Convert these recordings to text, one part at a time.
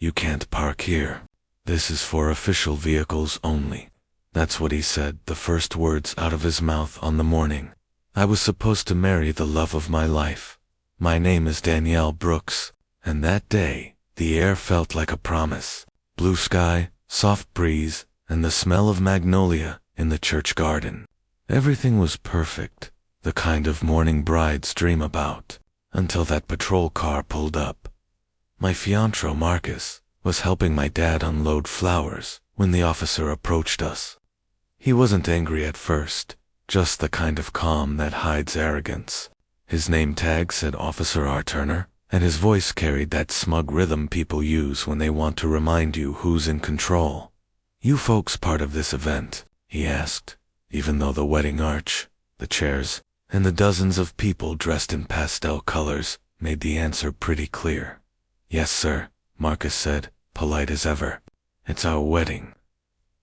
"You can't park here. This is for official vehicles only." That's what he said, the first words out of his mouth on the morning I was supposed to marry the love of my life. My name is Danielle Brooks, and that day, the air felt like a promise. Blue sky, soft breeze, and the smell of magnolia in the church garden. Everything was perfect, the kind of morning brides dream about, until that patrol car pulled up. My fiancé Marcus was helping my dad unload flowers when the officer approached us. He wasn't angry at first, just the kind of calm that hides arrogance. His name tag said Officer R. Turner, and his voice carried that smug rhythm people use when they want to remind you who's in control. "You folks part of this event?" he asked, even though the wedding arch, the chairs, and the dozens of people dressed in pastel colors made the answer pretty clear. "Yes, sir," Marcus said, polite as ever. "It's our wedding."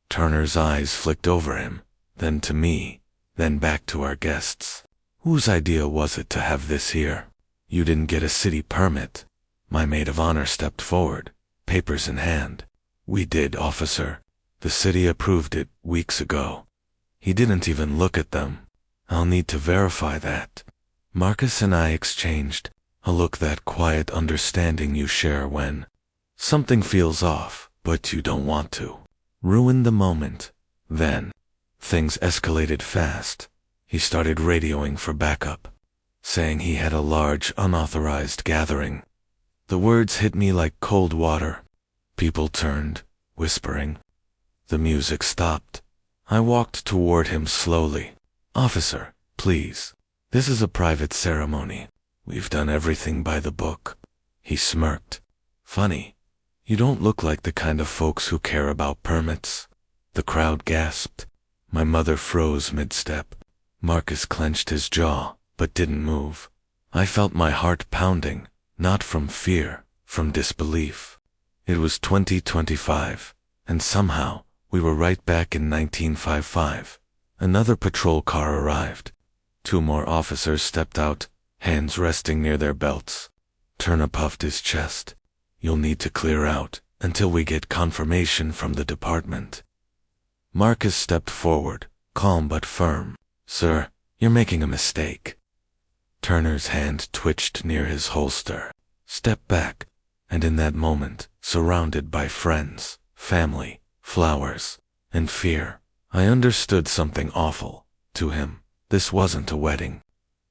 Turner's eyes flicked over him, then to me, then back to our guests. "Whose idea was it to have this here? You didn't get a city permit." My maid of honor stepped forward, papers in hand. "We did, officer. The city approved it weeks ago." He didn't even look at them. "I'll need to verify that." Marcus and I exchanged a look, that quiet understanding you share when something feels off, but you don't want to ruin the moment. Then, things escalated fast. He started radioing for backup, saying he had a large, unauthorized gathering. The words hit me like cold water. People turned, whispering. The music stopped. I walked toward him slowly. "Officer, please. This is a private ceremony. We've done everything by the book." He smirked. "Funny. You don't look like the kind of folks who care about permits." The crowd gasped. My mother froze mid-step. Marcus clenched his jaw, but didn't move. I felt my heart pounding, not from fear, from disbelief. It was 2025, and somehow we were right back in 1955. Another patrol car arrived. 2 more officers stepped out, hands resting near their belts. Turner puffed his chest. "You'll need to clear out until we get confirmation from the department." Marcus stepped forward, calm but firm. "Sir, you're making a mistake." Turner's hand twitched near his holster. "Step back." And in that moment, surrounded by friends, family, flowers, and fear, I understood something awful. To him, this wasn't a wedding.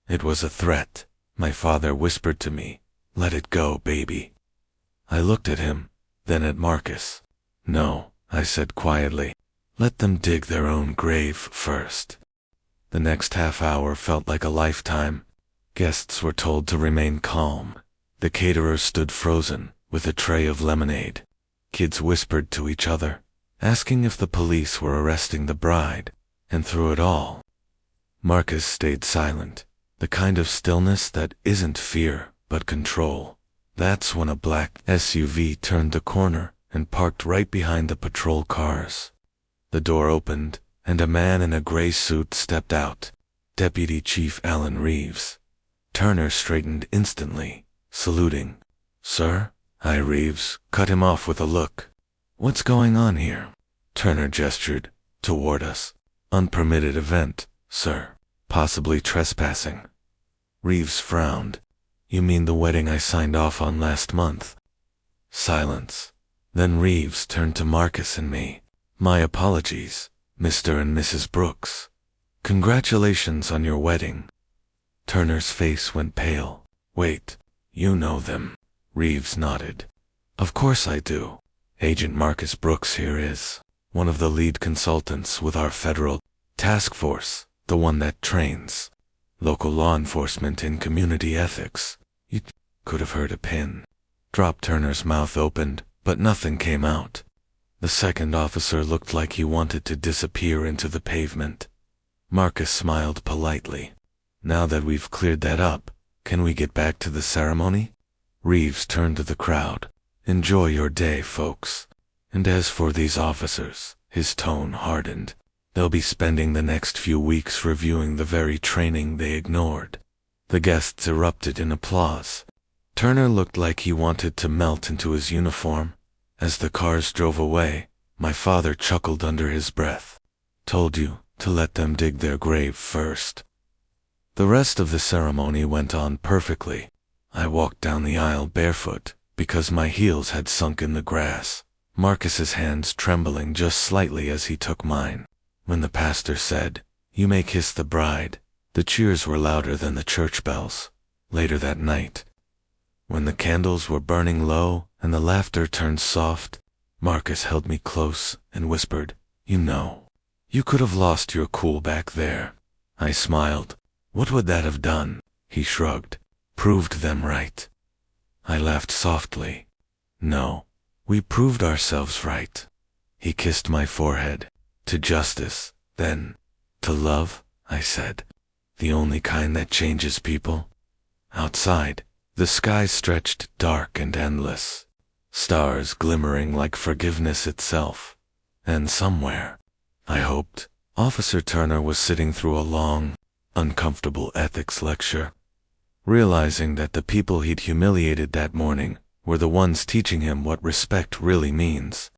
It was a threat. My father whispered to me, "Let it go, baby." I looked at him, then at Marcus. "No," I said quietly. "Let them dig their own grave first." The next half hour felt like a lifetime. Guests were told to remain calm. The caterer stood frozen, with a tray of lemonade. Kids whispered to each other, asking if the police were arresting the bride, and through it all, Marcus stayed silent, the kind of stillness that isn't fear, but control. That's when a black SUV turned the corner and parked right behind the patrol cars. The door opened, and a man in a gray suit stepped out, Deputy Chief Alan Reeves. Turner straightened instantly, saluting. "Sir?" Reeves cut him off with a look. "What's going on here?" Turner gestured toward us. "Unpermitted event, sir. Possibly trespassing." Reeves frowned. "You mean the wedding I signed off on last month?" Silence. Then Reeves turned to Marcus and me. "My apologies, Mr. and Mrs. Brooks. Congratulations on your wedding." Turner's face went pale. "Wait, you know them?" Reeves nodded. "Of course I do. Agent Marcus Brooks here is one of the lead consultants with our federal task force, the one that trains local law enforcement in community ethics." You could have heard a pin drop. Turner's mouth opened, but nothing came out. The second officer looked like he wanted to disappear into the pavement. Marcus smiled politely. "Now that we've cleared that up, can we get back to the ceremony?" Reeves turned to the crowd. "Enjoy your day, folks. And as for these officers," his tone hardened, "they'll be spending the next few weeks reviewing the very training they ignored." The guests erupted in applause. Turner looked like he wanted to melt into his uniform. As the cars drove away, my father chuckled under his breath. Told you to let them dig their grave first. The rest of the ceremony went on perfectly. I walked down the aisle barefoot, because my heels had sunk in the grass, Marcus's hands trembling just slightly as he took mine. When the pastor said, "You may kiss the bride," the cheers were louder than the church bells. Later that night, when the candles were burning low and the laughter turned soft, Marcus held me close and whispered, "You know, you could have lost your cool back there." I smiled. "What would that have done?" He shrugged. "Proved them right." I laughed softly. "No, we proved ourselves right." He kissed my forehead. "To justice, then. To love," I said. "The only kind that changes people." Outside, the sky stretched dark and endless, stars glimmering like forgiveness itself. And somewhere, I hoped, Officer Turner was sitting through a long, uncomfortable ethics lecture, realizing that the people he'd humiliated that morning were the ones teaching him what respect really means.